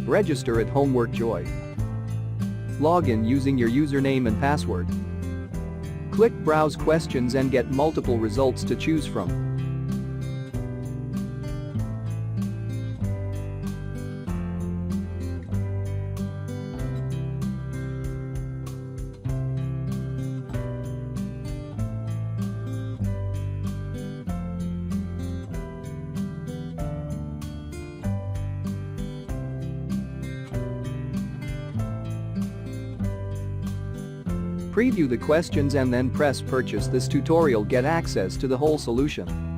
Register at Homework Joy. Log in using your username and password. Click Browse Questions and get multiple results to choose from. Preview the questions and then press Purchase. This tutorial get access to the whole solution.